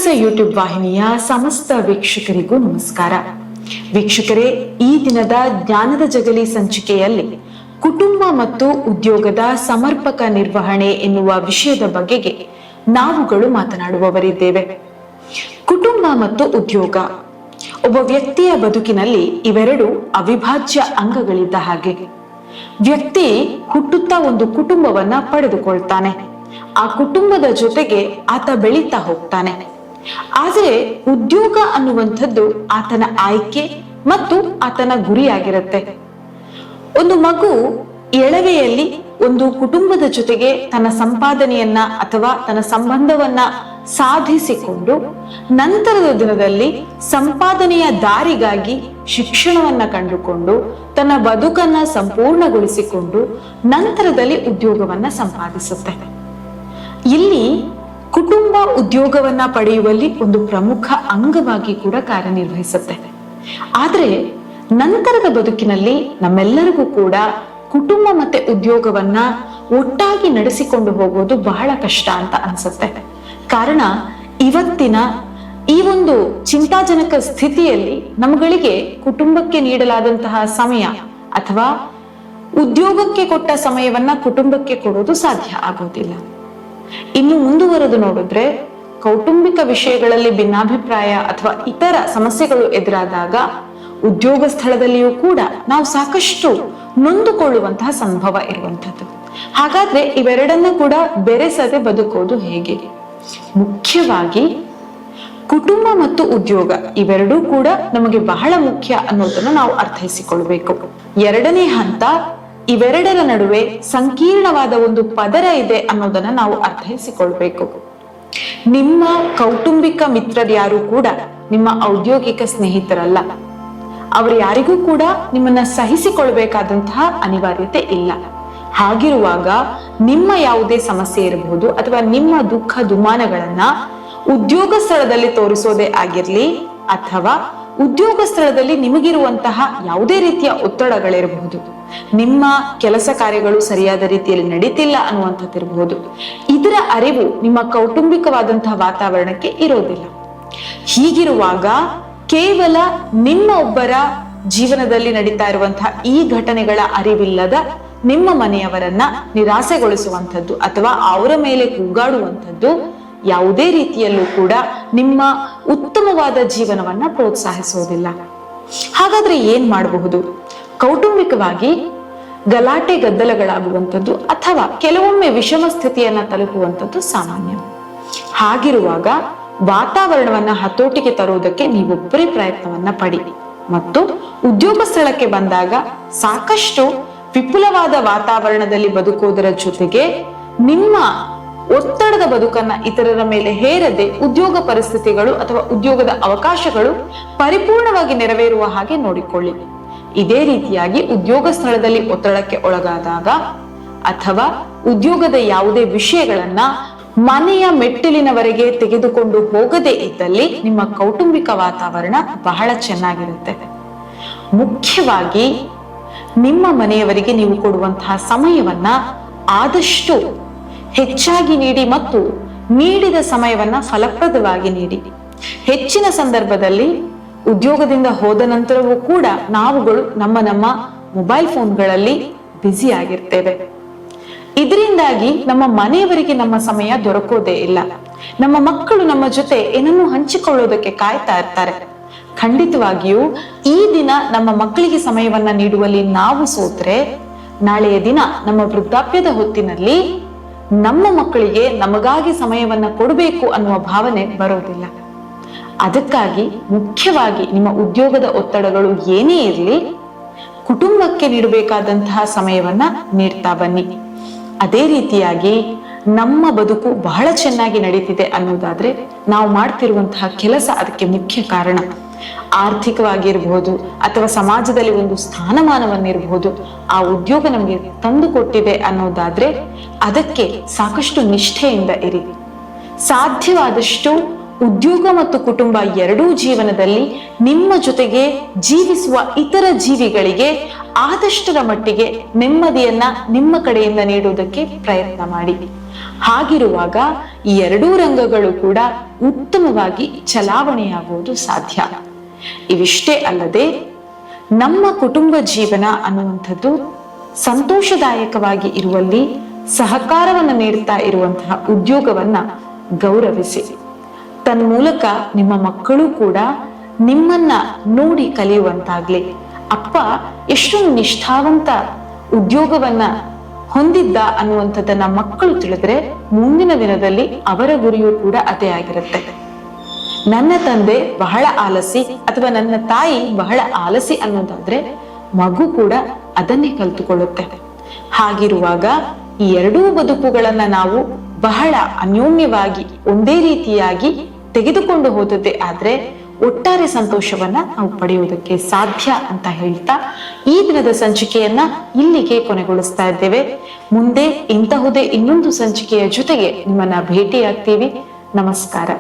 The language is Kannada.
ವಿಕಾಸ ಯೂಟ್ಯೂಬ್ ವಾಹಿನಿಯ ಸಮಸ್ತ ವೀಕ್ಷಕರಿಗೂ ನಮಸ್ಕಾರ. ವೀಕ್ಷಕರೇ, ಈ ದಿನದ ಜ್ಞಾನದ ಜಗಲಿ ಸಂಚಿಕೆಯಲ್ಲಿ ಕುಟುಂಬ ಮತ್ತು ಉದ್ಯೋಗದ ಸಮರ್ಪಕ ನಿರ್ವಹಣೆ ಎನ್ನುವ ವಿಷಯದ ಬಗೆಗೆ ನಾವುಗಳು ಮಾತನಾಡುವವರಿದ್ದೇವೆ. ಕುಟುಂಬ ಮತ್ತು ಉದ್ಯೋಗ ಒಬ್ಬ ವ್ಯಕ್ತಿಯ ಬದುಕಿನಲ್ಲಿ ಇವೆರಡು ಅವಿಭಾಜ್ಯ ಅಂಗಗಳಿದ್ದ ಹಾಗೆ. ವ್ಯಕ್ತಿ ಹುಟ್ಟುತ್ತಾ ಒಂದು ಕುಟುಂಬವನ್ನ ಪಡೆದುಕೊಳ್ತಾನೆ. ಆ ಕುಟುಂಬದ ಜೊತೆಗೆ ಆತ ಬೆಳೀತಾ ಹೋಗ್ತಾನೆ. ಆದ್ರೆ ಉದ್ಯೋಗ ಅನ್ನುವಂಥದ್ದು ಆತನ ಆಯ್ಕೆ ಮತ್ತು ಆತನ ಗುರಿಯಾಗಿರುತ್ತೆ. ಒಂದು ಮಗು ಎಳವೆಯಲ್ಲಿ ಒಂದು ಕುಟುಂಬದ ಜೊತೆಗೆ ತನ್ನ ಸಂಪಾದನೆಯನ್ನ ಅಥವಾ ತನ್ನ ಸಂಬಂಧವನ್ನ ಸಾಧಿಸಿಕೊಂಡು ನಂತರದ ದಿನದಲ್ಲಿ ಸಂಪಾದನೆಯ ದಾರಿಗಾಗಿ ಶಿಕ್ಷಣವನ್ನ ಕಂಡುಕೊಂಡು ತನ್ನ ಬದುಕನ್ನ ಸಂಪೂರ್ಣಗೊಳಿಸಿಕೊಂಡು ನಂತರದಲ್ಲಿ ಉದ್ಯೋಗವನ್ನ ಸಂಪಾದಿಸುತ್ತೆ. ಇಲ್ಲಿ ಕುಟುಂಬ ಉದ್ಯೋಗವನ್ನ ಪಡೆಯುವಲ್ಲಿ ಒಂದು ಪ್ರಮುಖ ಅಂಗವಾಗಿ ಕೂಡ ಕಾರ್ಯನಿರ್ವಹಿಸುತ್ತೆ. ಆದ್ರೆ ನಂತರದ ಬದುಕಿನಲ್ಲಿ ನಮ್ಮೆಲ್ಲರಿಗೂ ಕೂಡ ಕುಟುಂಬ ಮತ್ತೆ ಉದ್ಯೋಗವನ್ನ ಒಟ್ಟಾಗಿ ನಡೆಸಿಕೊಂಡು ಹೋಗೋದು ಬಹಳ ಕಷ್ಟ ಅಂತ ಅನ್ಸುತ್ತೆ. ಕಾರಣ ಇವತ್ತಿನ ಈ ಒಂದು ಚಿಂತಾಜನಕ ಸ್ಥಿತಿಯಲ್ಲಿ ನಮ್ಗಳಿಗೆ ಕುಟುಂಬಕ್ಕೆ ನೀಡಲಾದಂತಹ ಸಮಯ ಅಥವಾ ಉದ್ಯೋಗಕ್ಕೆ ಕೊಟ್ಟ ಸಮಯವನ್ನ ಕುಟುಂಬಕ್ಕೆ ಕೊಡೋದು ಸಾಧ್ಯ ಆಗೋದಿಲ್ಲ. ಇನ್ನು ಮುಂದುವರೆದು ನೋಡಿದ್ರೆ ಕೌಟುಂಬಿಕ ವಿಷಯಗಳಲ್ಲಿ ಭಿನ್ನಾಭಿಪ್ರಾಯ ಅಥವಾ ಇತರ ಸಮಸ್ಯೆಗಳು ಎದುರಾದಾಗ ಉದ್ಯೋಗ ಸ್ಥಳದಲ್ಲಿಯೂ ಕೂಡ ನಾವು ಸಾಕಷ್ಟು ನೊಂದುಕೊಳ್ಳುವಂತಹ ಸಂಭವ ಇರುವಂತದ್ದು. ಹಾಗಾದ್ರೆ ಇವೆರಡನ್ನ ಕೂಡ ಬೆರೆಸದೆ ಬದುಕೋದು ಹೇಗೆ? ಮುಖ್ಯವಾಗಿ ಕುಟುಂಬ ಮತ್ತು ಉದ್ಯೋಗ ಇವೆರಡೂ ಕೂಡ ನಮಗೆ ಬಹಳ ಮುಖ್ಯ ಅನ್ನೋದನ್ನ ನಾವು ಅರ್ಥೈಸಿಕೊಳ್ಬೇಕು. ಎರಡನೇ ಹಂತ, ಇವೆರಡರ ನಡುವೆ ಸಂಕೀರ್ಣವಾದ ಒಂದು ಪದರ ಇದೆ ಅನ್ನೋದನ್ನ ನಾವು ಅರ್ಥೈಸಿಕೊಳ್ಬೇಕು. ನಿಮ್ಮ ಕೌಟುಂಬಿಕ ಮಿತ್ರರ್ಯಾರು ಕೂಡ ನಿಮ್ಮ ಔದ್ಯೋಗಿಕ ಸ್ನೇಹಿತರಲ್ಲ. ಅವರು ಯಾರಿಗೂ ಕೂಡ ನಿಮ್ಮನ್ನ ಸಹಿಸಿಕೊಳ್ಬೇಕಾದಂತಹ ಅನಿವಾರ್ಯತೆ ಇಲ್ಲ. ಹಾಗಿರುವಾಗ ನಿಮ್ಮ ಯಾವುದೇ ಸಮಸ್ಯೆ ಇರಬಹುದು ಅಥವಾ ನಿಮ್ಮ ದುಃಖ ದುಮಾನಗಳನ್ನ ಉದ್ಯೋಗ ಸ್ಥಳದಲ್ಲಿ ತೋರಿಸೋದೇ ಆಗಿರ್ಲಿ ಅಥವಾ ಉದ್ಯೋಗ ಸ್ಥಳದಲ್ಲಿ ನಿಮಗಿರುವಂತಹ ಯಾವುದೇ ರೀತಿಯ ಒತ್ತಡಗಳಿರಬಹುದು, ನಿಮ್ಮ ಕೆಲಸ ಕಾರ್ಯಗಳು ಸರಿಯಾದ ರೀತಿಯಲ್ಲಿ ನಡೀತಿಲ್ಲ ಅನ್ನುವಂಥದ್ದಿರಬಹುದು, ಇದರ ಅರಿವು ನಿಮ್ಮ ಕೌಟುಂಬಿಕವಾದಂತಹ ವಾತಾವರಣಕ್ಕೆ ಇರೋದಿಲ್ಲ. ಹೀಗಿರುವಾಗ ಕೇವಲ ನಿಮ್ಮ ಒಬ್ಬರ ಜೀವನದಲ್ಲಿ ನಡೀತಾ ಇರುವಂತಹ ಈ ಘಟನೆಗಳ ಅರಿವಿಲ್ಲದ ನಿಮ್ಮ ಮನೆಯವರನ್ನ ನಿರಾಸೆಗೊಳಿಸುವಂಥದ್ದು ಅಥವಾ ಅವರ ಮೇಲೆ ಕೂಗಾಡುವಂಥದ್ದು ಯಾವುದೇ ರೀತಿಯಲ್ಲೂ ಕೂಡ ನಿಮ್ಮ ಉತ್ತಮವಾದ ಜೀವನವನ್ನ ಪ್ರೋತ್ಸಾಹಿಸೋದಿಲ್ಲ. ಹಾಗಾದ್ರೆ ಏನ್ ಮಾಡಬಹುದು? ಕೌಟುಂಬಿಕವಾಗಿ ಗಲಾಟೆ ಗದ್ದಲಗಳಾಗುವಂಥದ್ದು ಅಥವಾ ಕೆಲವೊಮ್ಮೆ ವಿಷಮ ಸ್ಥಿತಿಯನ್ನ ತಲುಪುವಂಥದ್ದು ಸಾಮಾನ್ಯ. ಹಾಗಿರುವಾಗ ವಾತಾವರಣವನ್ನ ಹತೋಟಿಗೆ ತರುವುದಕ್ಕೆ ನೀವೊಬ್ಬರೇ ಪ್ರಯತ್ನವನ್ನ ಪಡಿ ಮತ್ತು ಉದ್ಯೋಗ ಸ್ಥಳಕ್ಕೆ ಬಂದಾಗ ಸಾಕಷ್ಟು ವಿಪುಲವಾದ ವಾತಾವರಣದಲ್ಲಿ ಬದುಕುವುದರ ಜೊತೆಗೆ ನಿಮ್ಮ ಒತ್ತಡದ ಬದುಕನ್ನ ಇತರರ ಮೇಲೆ ಹೇರದೆ ಉದ್ಯೋಗ ಪರಿಸ್ಥಿತಿಗಳು ಅಥವಾ ಉದ್ಯೋಗದ ಅವಕಾಶಗಳು ಪರಿಪೂರ್ಣವಾಗಿ ನೆರವೇರುವ ಹಾಗೆ ನೋಡಿಕೊಳ್ಳಿ. ಇದೇ ರೀತಿಯಾಗಿ ಉದ್ಯೋಗ ಸ್ಥಳದಲ್ಲಿ ಒತ್ತಡಕ್ಕೆ ಒಳಗಾದಾಗ ಅಥವಾ ಉದ್ಯೋಗದ ಯಾವುದೇ ವಿಷಯಗಳನ್ನ ಮನೆಯ ಮೆಟ್ಟಿಲಿನವರೆಗೆ ತೆಗೆದುಕೊಂಡು ಹೋಗದೇ ಇದ್ದಲ್ಲಿ ನಿಮ್ಮ ಕೌಟುಂಬಿಕ ವಾತಾವರಣ ಬಹಳ ಚೆನ್ನಾಗಿರುತ್ತೆ. ಮುಖ್ಯವಾಗಿ ನಿಮ್ಮ ಮನೆಯವರಿಗೆ ನೀವು ಕೊಡುವಂತಹ ಸಮಯವನ್ನ ಆದಷ್ಟು ಹೆಚ್ಚಾಗಿ ನೀಡಿ ಮತ್ತು ನೀಡಿದ ಸಮಯವನ್ನ ಫಲಪ್ರದವಾಗಿ ನೀಡಿ. ಹೆಚ್ಚಿನ ಸಂದರ್ಭದಲ್ಲಿ ಉದ್ಯೋಗದಿಂದ ಹೋದ ನಂತರವೂ ಕೂಡ ನಾವುಗಳು ನಮ್ಮ ಮೊಬೈಲ್ ಫೋನ್ಗಳಲ್ಲಿ ಬ್ಯುಸಿ ಆಗಿರ್ತೇವೆ. ಇದರಿಂದಾಗಿ ನಮ್ಮ ಮನೆಯವರಿಗೆ ನಮ್ಮ ಸಮಯ ದೊರಕೋದೇ ಇಲ್ಲ. ನಮ್ಮ ಮಕ್ಕಳು ನಮ್ಮ ಜೊತೆ ಏನನ್ನು ಹಂಚಿಕೊಳ್ಳೋದಕ್ಕೆ ಕಾಯ್ತಾ ಇರ್ತಾರೆ. ಖಂಡಿತವಾಗಿಯೂ ಈ ದಿನ ನಮ್ಮ ಮಕ್ಕಳಿಗೆ ಸಮಯವನ್ನ ನೀಡುವಲ್ಲಿ ನಾವು ಸೋತ್ರೆ ನಾಳೆಯ ದಿನ ನಮ್ಮ ವೃದ್ಧಾಪ್ಯದ ಹೊತ್ತಿನಲ್ಲಿ ನಮ್ಮ ಮಕ್ಕಳಿಗೆ ನಮಗಾಗಿ ಸಮಯವನ್ನ ಕೊಡಬೇಕು ಅನ್ನುವ ಭಾವನೆ ಬರೋದಿಲ್ಲ. ಅದಕ್ಕಾಗಿ ಮುಖ್ಯವಾಗಿ ನಿಮ್ಮ ಉದ್ಯೋಗದ ಒತ್ತಡಗಳು ಏನೇ ಇರಲಿ, ಕುಟುಂಬಕ್ಕೆ ನೀಡಬೇಕಾದಂತಹ ಸಮಯವನ್ನ ನೀಡ್ತಾ ಬನ್ನಿ. ಅದೇ ರೀತಿಯಾಗಿ ನಮ್ಮ ಬದುಕು ಬಹಳ ಚೆನ್ನಾಗಿ ನಡೀತಿದೆ ಅನ್ನೋದಾದ್ರೆ ನಾವು ಮಾಡ್ತಿರುವಂತಹ ಕೆಲಸ ಅದಕ್ಕೆ ಮುಖ್ಯ ಕಾರಣ. ಆರ್ಥಿಕವಾಗಿರ್ಬಹುದು ಅಥವಾ ಸಮಾಜದಲ್ಲಿ ಒಂದು ಸ್ಥಾನಮಾನವನ್ನಿರಬಹುದು, ಆ ಉದ್ಯೋಗ ನಮಗೆ ತಂದು ಕೊಟ್ಟಿದೆ ಅನ್ನೋದಾದ್ರೆ ಅದಕ್ಕೆ ಸಾಕಷ್ಟು ನಿಷ್ಠೆಯಿಂದ ಇರಿ. ಸಾಧ್ಯವಾದಷ್ಟು ಉದ್ಯೋಗ ಮತ್ತು ಕುಟುಂಬ ಎರಡೂ ಜೀವನದಲ್ಲಿ ನಿಮ್ಮ ಜೊತೆಗೆ ಜೀವಿಸುವ ಇತರ ಜೀವಿಗಳಿಗೆ ಆದಷ್ಟರ ಮಟ್ಟಿಗೆ ನೆಮ್ಮದಿಯನ್ನ ನಿಮ್ಮ ಕಡೆಯಿಂದ ನೀಡುವುದಕ್ಕೆ ಪ್ರಯತ್ನ ಮಾಡಿ. ಹಾಗಿರುವಾಗ ಈ ಎರಡೂ ರಂಗಗಳು ಕೂಡ ಉತ್ತಮವಾಗಿ ಚಲಾವಣೆಯಾಗುವುದು ಸಾಧ್ಯ. ಇವಿಷ್ಟೇ ಅಲ್ಲದೆ ನಮ್ಮ ಕುಟುಂಬ ಜೀವನ ಅನ್ನುವಂಥದ್ದು ಸಂತೋಷದಾಯಕವಾಗಿ ಇರುವಲ್ಲಿ ಸಹಕಾರವನ್ನು ನೀಡ್ತಾ ಇರುವಂತಹ ಉದ್ಯೋಗವನ್ನ ಗೌರವಿಸಿ. ತನ್ಮೂಲಕ ನಿಮ್ಮ ಮಕ್ಕಳು ಕೂಡ ನಿಮ್ಮನ್ನ ನೋಡಿ ಕಲಿಯುವಂತಾಗ್ಲಿ. ಅಪ್ಪ ಎಷ್ಟು ನಿಷ್ಠಾವಂತ ಉದ್ಯೋಗವನ್ನ ಹೊಂದಿದ್ದ ಅನ್ನುವಂಥದ್ದನ್ನ ಮಕ್ಕಳು ತಿಳಿದ್ರೆ ಮುಂದಿನ ದಿನದಲ್ಲಿ ಅವರ ಗುರಿಯೂ ಕೂಡ ಅದೇ ಆಗಿರುತ್ತೆ. ನನ್ನ ತಂದೆ ಬಹಳ ಆಲಸಿ ಅಥವಾ ನನ್ನ ತಾಯಿ ಬಹಳ ಆಲಸಿ ಅನ್ನೋದಾದ್ರೆ ಮಗು ಕೂಡ ಅದನ್ನೇ ಕಲ್ತುಕೊಳ್ಳುತ್ತೆ. ಹಾಗಿರುವಾಗ ಈ ಎರಡೂ ಬದುಕುಗಳನ್ನ ನಾವು ಬಹಳ ಅನ್ಯೋನ್ಯವಾಗಿ ಒಂದೇ ರೀತಿಯಾಗಿ ತೆಗೆದುಕೊಂಡು ಹೋದದ್ದೇ ಆದ್ರೆ ಒಟ್ಟಾರೆ ಸಂತೋಷವನ್ನ ನಾವು ಪಡೆಯುವುದಕ್ಕೆ ಸಾಧ್ಯ ಅಂತ ಹೇಳ್ತಾ ಈ ದಿನದ ಸಂಚಿಕೆಯನ್ನ ಇಲ್ಲಿಗೆ ಕೊನೆಗೊಳಿಸ್ತಾ ಇದ್ದೇವೆ. ಮುಂದೆ ಇಂತಹುದೇ ಇನ್ನೊಂದು ಸಂಚಿಕೆಯ ಜೊತೆಗೆ ನಿಮ್ಮನ್ನ ಭೇಟಿಯಾಗ್ತೀವಿ. ನಮಸ್ಕಾರ.